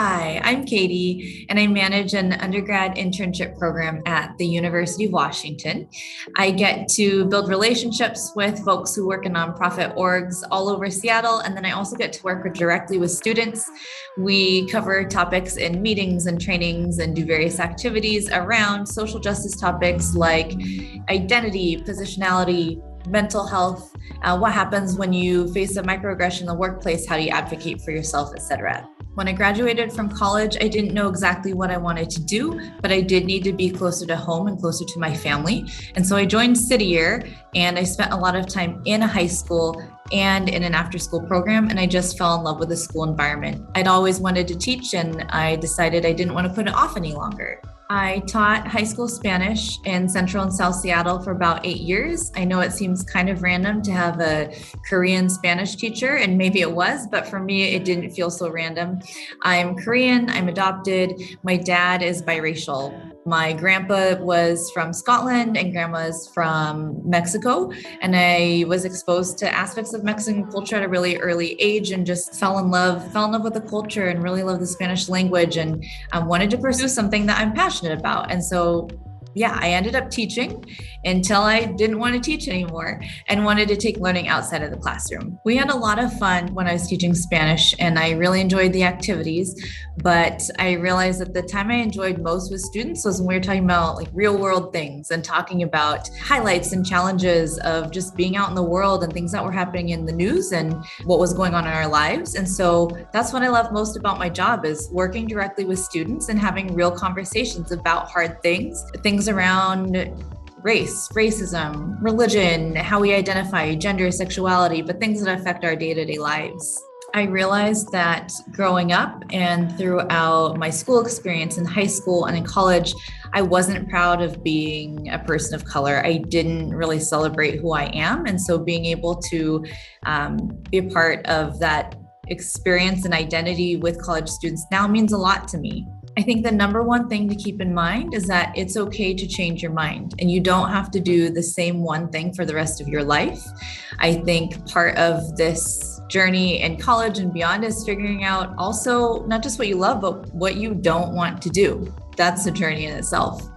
Hi, I'm Katie, and I manage an undergrad internship program at the University of Washington. I get to build relationships with folks who work in nonprofit orgs all over Seattle, and then I also get to work directly with students. We cover topics in meetings and trainings and do various activities around social justice topics like identity, positionality, mental health, what happens when you face a microaggression in the workplace, how do you advocate for yourself, etc. When I graduated from college, I didn't know exactly what I wanted to do, but I did need to be closer to home and closer to my family. And so I joined City Year, and I spent a lot of time in a high school and in an after-school program, and I just fell in love with the school environment. I'd always wanted to teach, and I decided I didn't want to put it off any longer. I taught high school Spanish in Central and South Seattle for about 8 years. I know it seems kind of random to have a Korean Spanish teacher, and maybe it was, but for me, it didn't feel so random. I'm Korean, I'm adopted. My dad is biracial. My grandpa was from Scotland and grandma's from Mexico. And I was exposed to aspects of Mexican culture at a really early age and just fell in love with the culture and really loved the Spanish language and wanted to pursue something that I'm passionate about. And so I ended up teaching until I didn't want to teach anymore and wanted to take learning outside of the classroom. We had a lot of fun when I was teaching Spanish, and I really enjoyed the activities, but I realized that the time I enjoyed most with students was when we were talking about like real world things and talking about highlights and challenges of just being out in the world and things that were happening in the news and what was going on in our lives. And so that's what I love most about my job, is working directly with students and having real conversations about hard things around race, racism, religion, how we identify, gender, sexuality, but things that affect our day-to-day lives. I realized that growing up and throughout my school experience in high school and in college, I wasn't proud of being a person of color. I didn't really celebrate who I am. And so being able to be a part of that experience and identity with college students now means a lot to me. I think the number one thing to keep in mind is that it's okay to change your mind, and you don't have to do the same one thing for the rest of your life. I think part of this journey in college and beyond is figuring out also not just what you love, but what you don't want to do. That's a journey in itself.